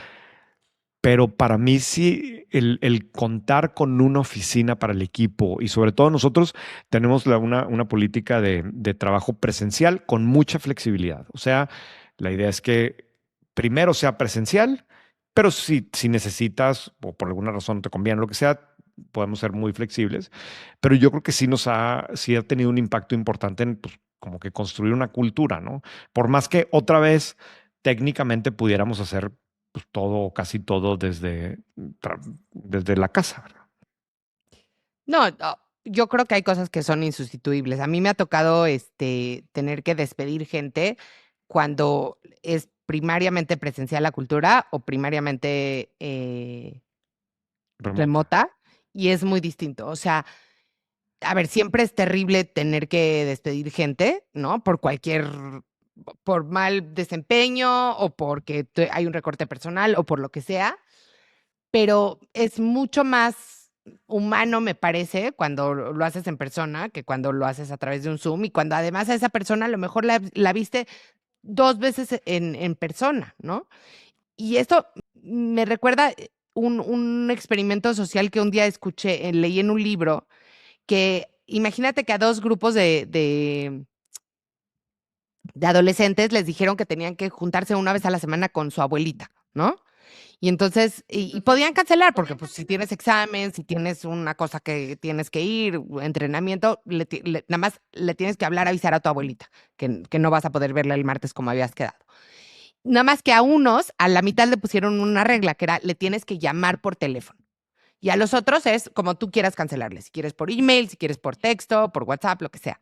pero para mí sí, el contar con una oficina para el equipo y sobre todo nosotros tenemos una política de trabajo presencial con mucha flexibilidad. O sea, la idea es que primero sea presencial, pero si necesitas o por alguna razón te conviene, lo que sea, podemos ser muy flexibles. Pero yo creo que sí ha tenido un impacto importante en pues, como que construir una cultura, ¿no? Por más que otra vez técnicamente pudiéramos hacer pues, todo, casi todo desde la casa, ¿verdad? No, yo creo que hay cosas que son insustituibles. A mí me ha tocado tener que despedir gente cuando es primariamente presencial la cultura o primariamente Remota. remota, y es muy distinto. O sea, a ver, siempre es terrible tener que despedir gente, ¿no? Por mal desempeño o porque hay un recorte personal o por lo que sea, pero es mucho más humano, me parece, cuando lo haces en persona que cuando lo haces a través de un Zoom y cuando además a esa persona a lo mejor la viste 2 veces en persona, ¿no? Y esto me recuerda un experimento social que un día escuché, leí en un libro, que imagínate que a 2 grupos de adolescentes les dijeron que tenían que juntarse una vez a la semana con su abuelita, ¿no? Y entonces, y podían cancelar, porque pues si tienes examen, si tienes una cosa que tienes que ir, entrenamiento, nada más le tienes que hablar, avisar a tu abuelita, que no vas a poder verla el martes como habías quedado. Nada más que a unos, a la mitad le pusieron una regla, que era, le tienes que llamar por teléfono. Y a los otros es como tú quieras cancelarle, si quieres por email, si quieres por texto, por WhatsApp, lo que sea.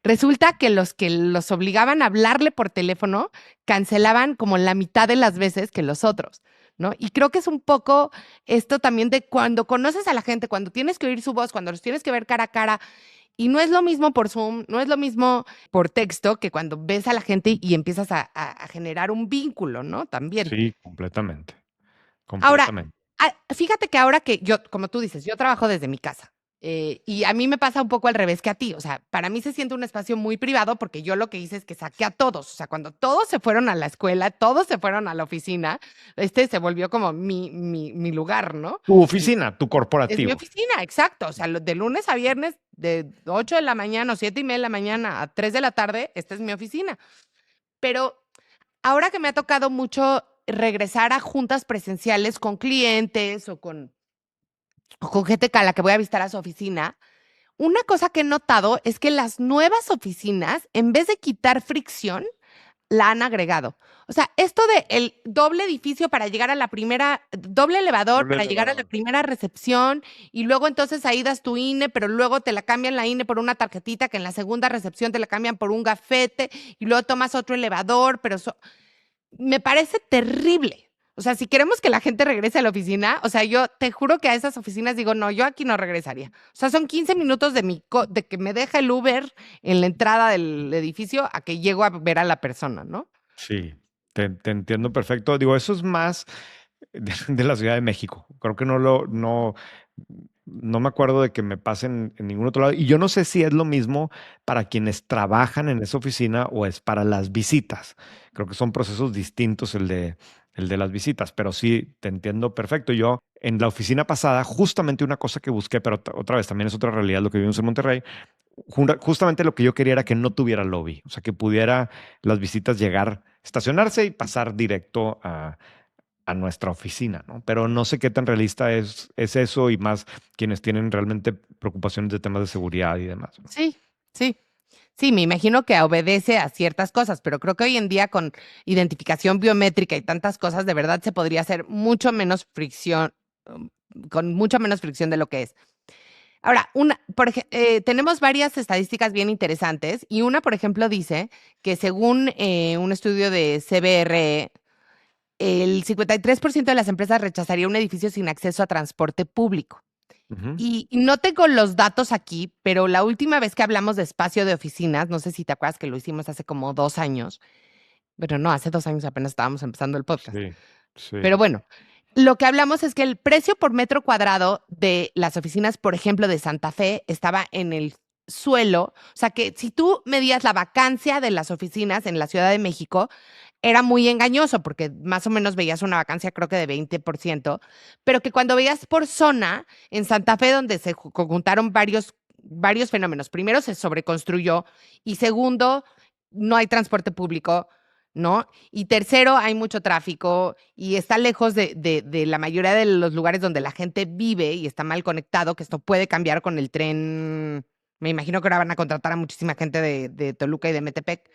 Resulta que los obligaban a hablarle por teléfono cancelaban como la mitad de las veces que los otros, ¿no? Y creo que es un poco esto también de cuando conoces a la gente, cuando tienes que oír su voz, cuando los tienes que ver cara a cara, y no es lo mismo por Zoom, no es lo mismo por texto que cuando ves a la gente y empiezas a generar un vínculo, ¿no? También. Sí, completamente, Ahora, completamente. fíjate que ahora que yo, como tú dices, yo trabajo desde mi casa. Y a mí me pasa un poco al revés que a ti. O sea, para mí se siente un espacio muy privado porque yo lo que hice es que saqué a todos. O sea, cuando todos se fueron a la escuela, todos se fueron a la oficina, se volvió como mi lugar, ¿no? Tu oficina, tu Es mi corporativo. oficina, exacto. O sea, de lunes a viernes, de 8 de la mañana o 7:30 de la mañana a 3 de la tarde, esta es mi oficina. Pero ahora que me ha tocado mucho regresar a juntas presenciales con clientes o con gente a la que voy a visitar a su oficina, una cosa que he notado es que las nuevas oficinas, en vez de quitar fricción, la han agregado. O sea, esto de el doble edificio para llegar a la primera, doble elevador Doble para llegar a la elevador. primera recepción y luego entonces ahí das tu INE, pero luego te la cambian la INE por una tarjetita que en la segunda recepción te la cambian por un gafete y luego tomas otro elevador, pero me parece terrible. O sea, si queremos que la gente regrese a la oficina, o sea, yo te juro que a esas oficinas digo, no, yo aquí no regresaría. O sea, son 15 minutos de que me deja el Uber en la entrada del edificio a que llego a ver a la persona, ¿no? Sí, te entiendo perfecto. Digo, eso es más de la Ciudad de México. Creo que no me acuerdo de que me pasen en ningún otro lado. Y yo no sé si es lo mismo para quienes trabajan en esa oficina o es para las visitas. Creo que son procesos distintos el de las visitas, pero sí, te entiendo perfecto. Yo en la oficina pasada, justamente una cosa que busqué, pero otra vez también es otra realidad lo que vivimos en Monterrey, justamente lo que yo quería era que no tuviera lobby, o sea, que pudiera las visitas llegar, estacionarse y pasar directo a nuestra oficina, ¿no? Pero no sé qué tan realista es eso y más quienes tienen realmente preocupaciones de temas de seguridad y demás, ¿no? Sí, sí. Sí, me imagino que obedece a ciertas cosas, pero creo que hoy en día con identificación biométrica y tantas cosas, de verdad se podría hacer mucho menos fricción, um, con mucho menos fricción de lo que es. Ahora, tenemos varias estadísticas bien interesantes y una, por ejemplo, dice que según un estudio de CBRE, el 53% de las empresas rechazaría un edificio sin acceso a transporte público. Ujú. Y no tengo los datos aquí, pero la última vez que hablamos de espacio de oficinas, no sé si te acuerdas que lo hicimos hace como 2 años, pero no, hace 2 años apenas estábamos empezando el podcast. Sí, sí. Pero bueno, lo que hablamos es que el precio por metro cuadrado de las oficinas, por ejemplo, de Santa Fe, estaba en el suelo. O sea que si tú medías la vacancia de las oficinas en la Ciudad de México, era muy engañoso porque más o menos veías una vacancia creo que de 20%, pero que cuando veías por zona, en Santa Fe, donde se conjuntaron varios fenómenos. Primero, se sobreconstruyó y segundo, no hay transporte público, ¿no? Y tercero, hay mucho tráfico y está lejos de la mayoría de los lugares donde la gente vive y está mal conectado, que esto puede cambiar con el tren. Me imagino que ahora van a contratar a muchísima gente de Toluca y de Metepec,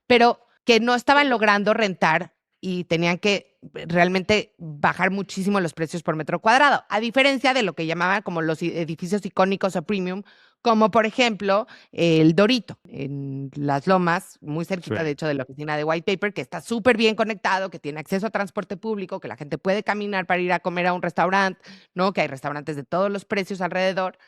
pero que no estaban logrando rentar y tenían que realmente bajar muchísimo los precios por metro cuadrado, a diferencia de lo que llamaban como los edificios icónicos o premium, como por ejemplo el Dorito, en Las Lomas, muy Sí. cerquita de hecho de la oficina de White Paper, que está súper bien conectado, que tiene acceso a transporte público, que la gente puede caminar para ir a comer a un restaurante, ¿no? Que hay restaurantes de todos los precios alrededor.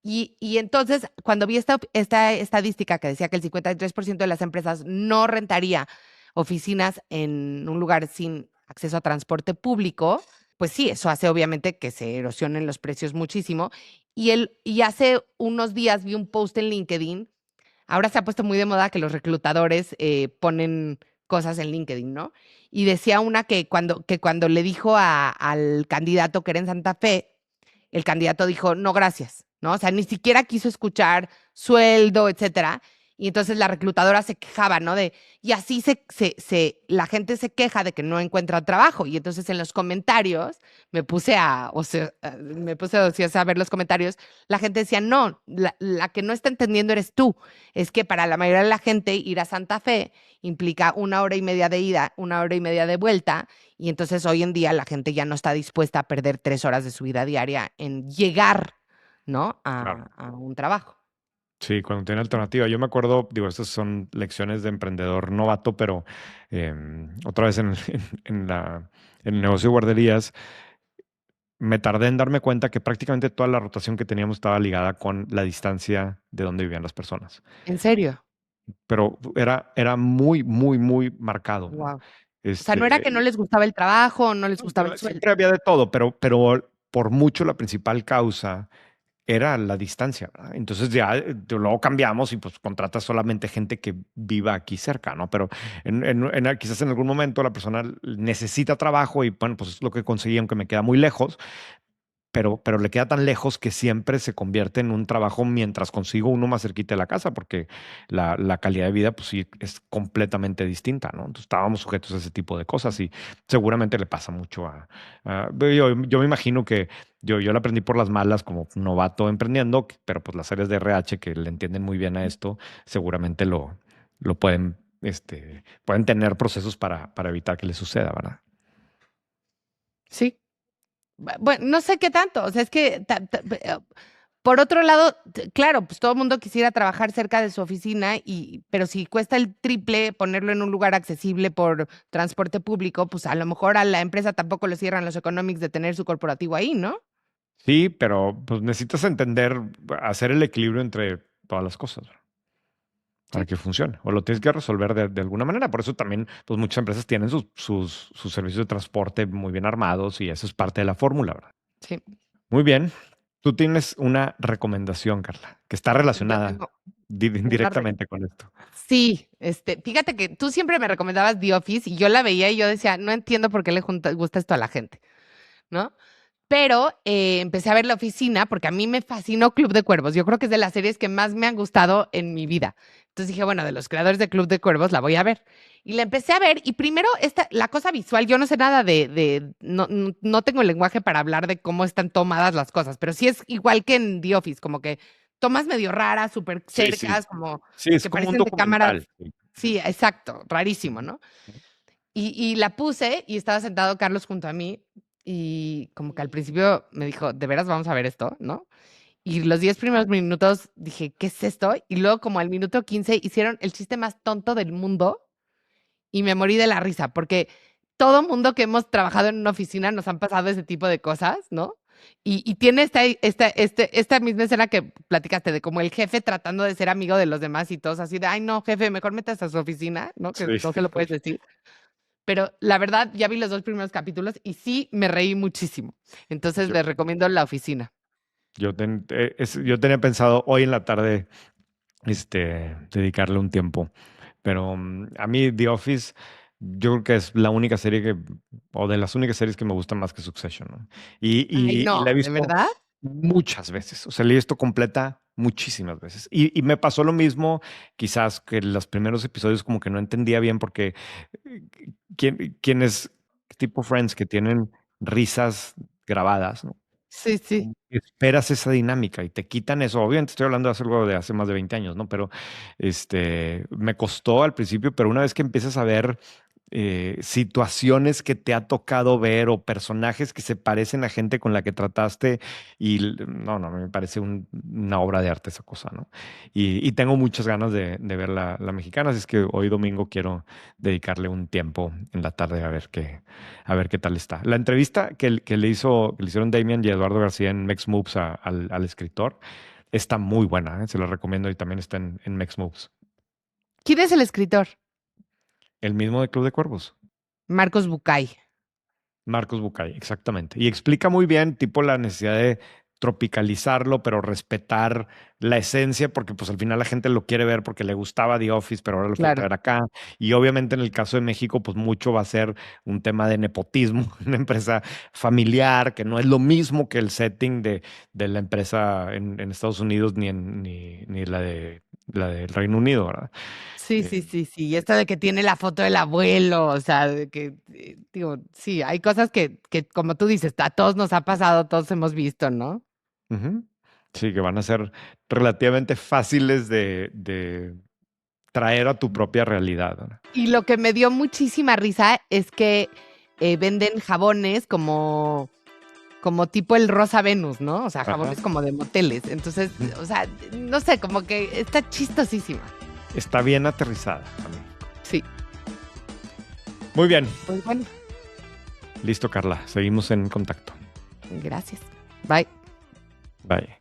Y entonces, cuando vi esta estadística que decía que el 53% de las empresas no rentaría oficinas en un lugar sin acceso a transporte público, pues sí, eso hace obviamente que se erosionen los precios muchísimo. Y hace unos días vi un post en LinkedIn. Ahora se ha puesto muy de moda que los reclutadores ponen cosas en LinkedIn, ¿no? Y decía una que cuando le dijo al candidato que era en Santa Fe, el candidato dijo, no, gracias, ¿no? O sea, ni siquiera quiso escuchar sueldo, etcétera. Y entonces la reclutadora se quejaba, ¿no? Y así la gente se queja de que no encuentra trabajo. Y entonces en los comentarios me puse ociosa a ver los comentarios. La gente decía, no, la que no está entendiendo eres tú. Es que para la mayoría de la gente ir a Santa Fe implica 1 hora y media de ida, 1 hora y media de vuelta. Y entonces hoy en día la gente ya no está dispuesta a perder 3 horas de su vida diaria en llegar, ¿no? Claro. A un trabajo. Sí, cuando tiene alternativa. Yo me acuerdo, digo, estas son lecciones de emprendedor novato, pero otra vez en el negocio de guarderías, me tardé en darme cuenta que prácticamente toda la rotación que teníamos estaba ligada con la distancia de donde vivían las personas. ¿En serio? Pero era muy, muy, muy marcado, ¿no? Wow. O sea, no era Este, que no les gustaba el trabajo, no les no, gustaba el sueldo. siempre había de todo, pero por mucho la principal causa era la distancia, ¿verdad? Entonces ya luego cambiamos y pues contratas solamente gente que viva aquí cerca, ¿no? Pero quizás en algún momento la persona necesita trabajo y bueno, pues es lo que conseguí, aunque me queda muy lejos, pero le queda tan lejos que siempre se convierte en un trabajo mientras consigo uno más cerquita de la casa, porque la calidad de vida, pues sí, es completamente distinta, ¿no? Entonces estábamos sujetos a ese tipo de cosas y seguramente le pasa mucho yo me imagino que yo la aprendí por las malas como novato emprendiendo, pero pues las áreas de RH que le entienden muy bien a esto, seguramente lo pueden pueden tener procesos para evitar que les suceda, ¿verdad? Sí. Bueno, no sé qué tanto. O sea, es que por otro lado, claro, pues todo el mundo quisiera trabajar cerca de su oficina, pero si cuesta el triple ponerlo en un lugar accesible por transporte público, pues a lo mejor a la empresa tampoco le cierran los economics de tener su corporativo ahí, ¿no? Sí, pero pues necesitas entender, hacer el equilibrio entre todas las cosas, ¿verdad? Para Sí. que funcione. O lo tienes que resolver de alguna manera. Por eso también, pues muchas empresas tienen sus servicios de transporte muy bien armados y eso es parte de la fórmula, ¿verdad? Sí. Muy bien. Tú tienes una recomendación, Carla, que está Yo relacionada tengo una directamente con esto. Sí, fíjate que tú siempre me recomendabas The Office y yo la veía y yo decía, no entiendo por qué le gusta esto a la gente, ¿no? Pero empecé a ver La Oficina porque a mí me fascinó Club de Cuervos. Yo creo que es de las series que más me han gustado en mi vida. Entonces dije, bueno, de los creadores de Club de Cuervos la voy a ver. Y la empecé a ver y primero la cosa visual, yo no sé nada no tengo el lenguaje para hablar de cómo están tomadas las cosas, pero sí es igual que en The Office, como que tomas medio raras, súper Sí, sí. cercas, como Sí, es que como un parecen de cámaras. documental. Sí. Sí, exacto, rarísimo, ¿no? Y la puse y estaba sentado Carlos junto a mí y como que al principio me dijo, ¿de veras vamos a ver esto? ¿No? Y los 10 primeros minutos dije, ¿qué es esto? Y luego como al minuto 15 hicieron el chiste más tonto del mundo y me morí de la risa porque todo mundo que hemos trabajado en una oficina nos han pasado ese tipo de cosas, ¿no? Y tiene esta misma escena que platicaste de como el jefe tratando de ser amigo de los demás y todos así de, ay, no, jefe, mejor metas a su oficina, ¿no? Que Sí. no se lo puedes decir. Pero la verdad, ya vi los 2 primeros capítulos y sí me reí muchísimo. Entonces, Yo, les recomiendo La Oficina. yo tenía pensado hoy en la tarde dedicarle un tiempo. Pero a mí The Office, yo creo que es la única serie o de las únicas series que me gustan más que Succession, ¿no? Ay, Y la he no, ¿de visto verdad? muchas veces, o sea, la he visto completa muchísimas veces. Y me pasó lo mismo, quizás que los primeros episodios como que no entendía bien porque eh, quienes tipo Friends que tienen risas grabadas, ¿no? Sí, sí. Como que esperas esa dinámica y te quitan eso. Obviamente estoy hablando de hace algo de hace más de 20 años, ¿no? Pero me costó al principio, pero una vez que empiezas a ver situaciones que te ha tocado ver o personajes que se parecen a gente con la que trataste no, no, me parece una obra de arte esa cosa, ¿no? Y tengo muchas ganas de ver la mexicana, así es que hoy domingo quiero dedicarle un tiempo en la tarde a ver qué tal está. La entrevista que le hicieron Damian y Eduardo García en Mex Moves al escritor está muy buena, ¿eh? Se la recomiendo y también está en Mex Moves. ¿Quién es el escritor? El mismo de Club de Cuervos. Marcos Bucay. Marcos Bucay, exactamente. Y explica muy bien, tipo, la necesidad de tropicalizarlo, pero respetar la esencia, porque pues al final la gente lo quiere ver porque le gustaba The Office, pero ahora lo quiere Claro. traer acá. Y obviamente en el caso de México, pues mucho va a ser un tema de nepotismo, una empresa familiar, que no es lo mismo que el setting de la empresa en Estados Unidos ni la del Reino Unido, ¿verdad? Sí, Eh, sí, sí, sí. Y esto de que tiene la foto del abuelo, o sea, de que, digo, sí, hay cosas que, como tú dices, a todos nos ha pasado, todos hemos visto, ¿no? Ujú. Sí, que van a ser relativamente fáciles de traer a tu propia realidad, ¿no? Y lo que me dio muchísima risa es que venden jabones como tipo el Rosa Venus, ¿no? O sea, Ajá. jabones como de moteles. Entonces, Ujú. o sea, no sé, como que está chistosísima. Está bien aterrizada también. Sí, Muy bien. pues bueno, Listo, Carla. Seguimos en contacto. gracias. Bye. Bye.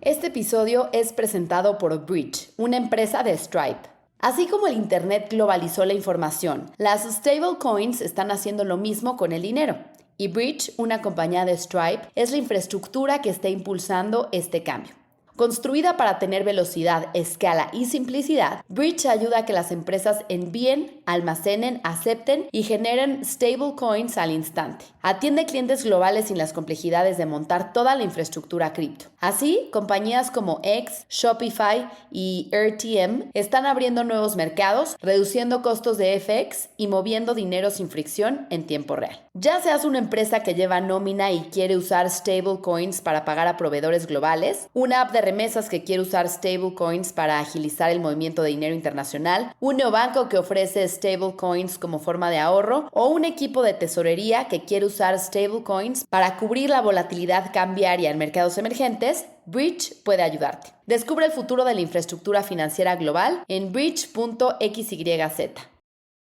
Este episodio es presentado por Bridge, una empresa de Stripe. Así como el Internet globalizó la información, las stablecoins están haciendo lo mismo con el dinero. Y Bridge, una compañía de Stripe, es la infraestructura que está impulsando este cambio. Construida para tener velocidad, escala y simplicidad, Bridge ayuda a que las empresas envíen, almacenen, acepten y generen stablecoins al instante. Atiende clientes globales sin las complejidades de montar toda la infraestructura cripto. Así, compañías como X, Shopify y RTM están abriendo nuevos mercados, reduciendo costos de FX y moviendo dinero sin fricción en tiempo real. Ya seas una empresa que lleva nómina y quiere usar stablecoins para pagar a proveedores globales, una app de remesas que quiere usar stablecoins para agilizar el movimiento de dinero internacional, un neobanco que ofrece stablecoins como forma de ahorro o un equipo de tesorería que quiere usar stablecoins para cubrir la volatilidad cambiaria en mercados emergentes, Bridge puede ayudarte. Descubre el futuro de la infraestructura financiera global en bridge.xyz.